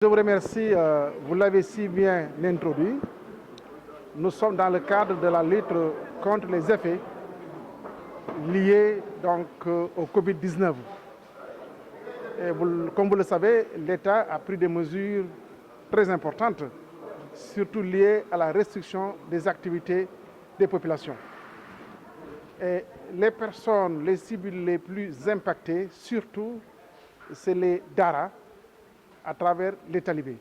Je vous remercie, vous l'avez si bien introduit. Nous sommes dans le cadre de la lutte contre les effets liés donc, au Covid-19. Comme vous le savez, l'État a pris des mesures très importantes, surtout liées à la restriction des activités des populations. Et les personnes, les cibles les plus impactées, surtout, c'est les Dara, à travers les talibés.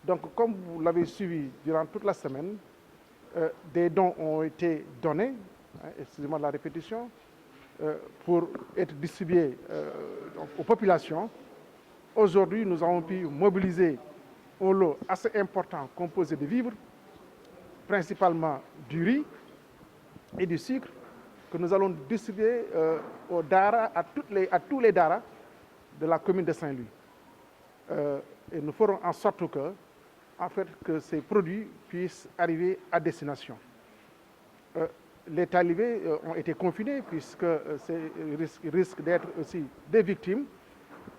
Donc, comme vous l'avez suivi durant toute la semaine, des dons ont été donnés, excusez-moi de la répétition, pour être distribués aux populations. Aujourd'hui, nous avons pu mobiliser un lot assez important composé de vivres, principalement du riz et du sucre, que nous allons distribuer aux Dara, à tous les Dara de la commune de Saint-Louis. Et nous ferons en sorte que ces produits puissent arriver à destination. Les talibés ont été confinés puisque risquent d'être aussi des victimes.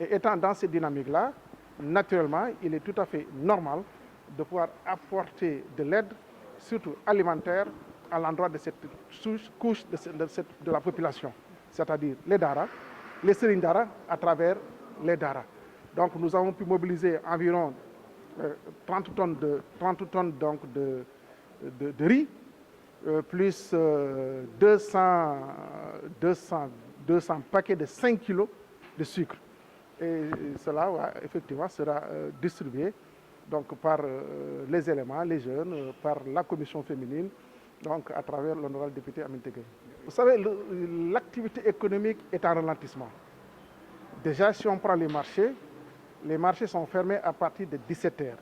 Et étant dans cette dynamique-là, naturellement, il est tout à fait normal de pouvoir apporter de l'aide, surtout alimentaire, à l'endroit de cette couche de la population, c'est-à-dire les Dara, les Serigne Dara à travers les Dara. Donc nous avons pu mobiliser environ 30 tonnes de riz, plus 200 paquets de 5 kilos de sucre. Et cela effectivement sera distribué donc, par les éléments, les jeunes, par la commission féminine, donc à travers l'honorable député Amin Tegué. Vous savez, l'activité économique est en ralentissement. Déjà, si on prend les marchés sont fermés à partir de 17h.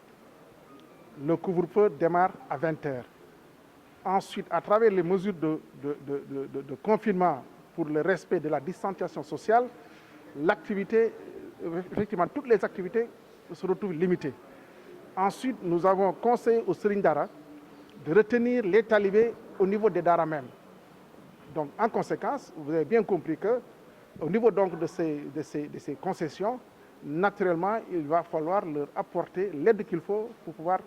Le couvre-feu démarre à 20h. Ensuite, à travers les mesures de confinement pour le respect de la distanciation sociale, l'activité, effectivement, toutes les activités se retrouvent limitées. Ensuite, nous avons conseillé aux Serigne Dara de retenir les talibés au niveau des Dara même. Donc, en conséquence, vous avez bien compris qu'au niveau donc de ces concessions, naturellement, il va falloir leur apporter l'aide qu'il faut pour pouvoir,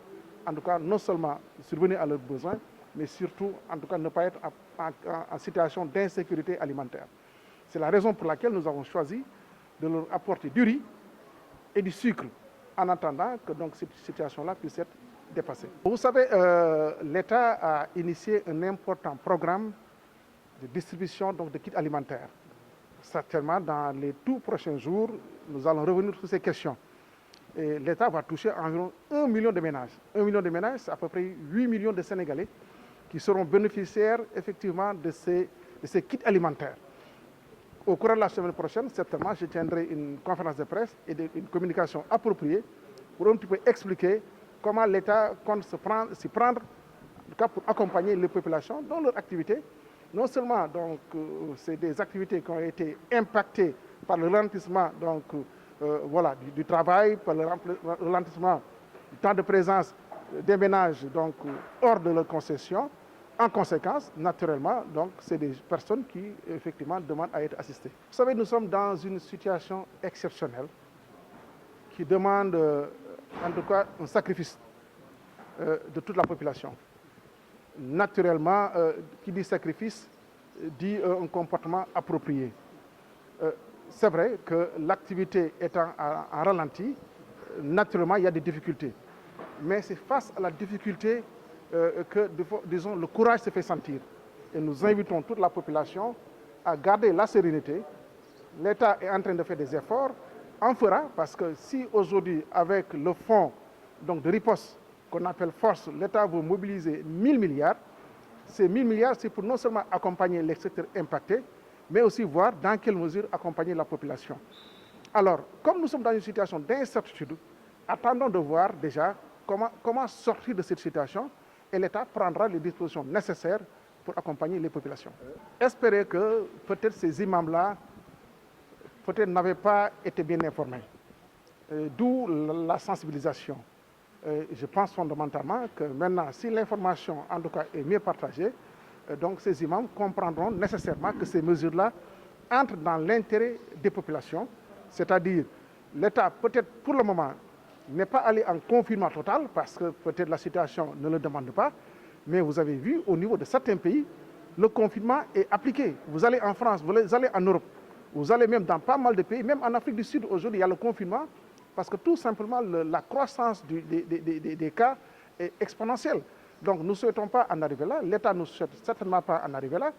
en tout cas, non seulement survenir à leurs besoins, mais surtout, en tout cas, ne pas être en situation d'insécurité alimentaire. C'est la raison pour laquelle nous avons choisi de leur apporter du riz et du sucre, en attendant que donc, cette situation-là puisse être dépassée. Vous savez, l'État a initié un important programme de distribution donc, de kits alimentaires. Certainement, dans les tout prochains jours, nous allons revenir sur ces questions. Et l'État va toucher environ 1 million de ménages. 1 million de ménages, c'est à peu près 8 millions de Sénégalais qui seront bénéficiaires effectivement de ces kits alimentaires. Au cours de la semaine prochaine, certainement, je tiendrai une conférence de presse et une communication appropriée pour un petit peu expliquer comment l'État compte s'y prendre en tout cas pour accompagner les populations dans leur activité. Non seulement donc c'est des activités qui ont été impactées par le ralentissement du travail, par le ralentissement du temps de présence des ménages donc, hors de leur concession. En conséquence, naturellement, donc c'est des personnes qui effectivement demandent à être assistées. Vous savez, nous sommes dans une situation exceptionnelle qui demande en tout cas un sacrifice de toute la population. Naturellement, qui dit sacrifice, dit un comportement approprié. C'est vrai que l'activité étant en ralenti, naturellement, il y a des difficultés. Mais c'est face à la difficulté que, disons, le courage se fait sentir. Et nous invitons toute la population à garder la sérénité. L'État est en train de faire des efforts, en fera, parce que si aujourd'hui, avec le fonds donc, de riposte qu'on appelle force, l'État veut mobiliser 1000 milliards. Ces 1000 milliards, c'est pour non seulement accompagner les secteurs impactés, mais aussi voir dans quelle mesure accompagner la population. Alors, comme nous sommes dans une situation d'incertitude, attendons de voir déjà comment sortir de cette situation et l'État prendra les dispositions nécessaires pour accompagner les populations. Espérer que peut-être ces imams-là peut-être n'avaient pas été bien informés, d'où la sensibilisation. Je pense fondamentalement que maintenant, si l'information en tout cas est mieux partagée, donc ces imams comprendront nécessairement que ces mesures-là entrent dans l'intérêt des populations, c'est-à-dire l'État peut-être pour le moment n'est pas aller en confinement total, parce que peut-être la situation ne le demande pas, mais vous avez vu, au niveau de certains pays, le confinement est appliqué. Vous allez en France, vous allez en Europe, vous allez même dans pas mal de pays, même en Afrique du Sud, aujourd'hui, il y a le confinement, parce que tout simplement, la croissance des cas est exponentielle. Donc, nous ne souhaitons pas en arriver là. L'État ne souhaite certainement pas en arriver là,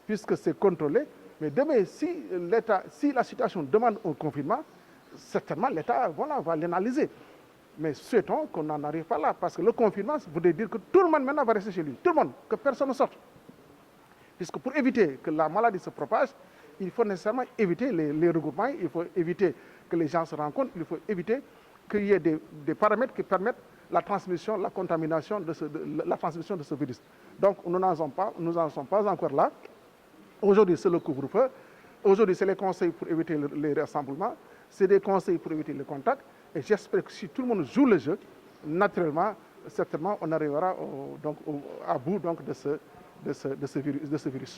puisque c'est contrôlé. Mais demain, si la situation demande un confinement, certainement l'État va l'analyser. Mais souhaitons qu'on n'en arrive pas là, parce que le confinement voudrait dire que tout le monde maintenant va rester chez lui. Tout le monde, que personne ne sorte. Puisque pour éviter que la maladie se propage, il faut nécessairement éviter les regroupements, il faut éviter que les gens se rencontrent, il faut éviter qu'il y ait des paramètres qui permettent la transmission, la contamination la transmission de ce virus. Donc nous n'en sommes pas encore là. Aujourd'hui, c'est le couvre-feu. Aujourd'hui, c'est les conseils pour éviter les rassemblements. C'est des conseils pour éviter le contact. Et j'espère que si tout le monde joue le jeu, naturellement, certainement, on arrivera à bout donc, de ce virus.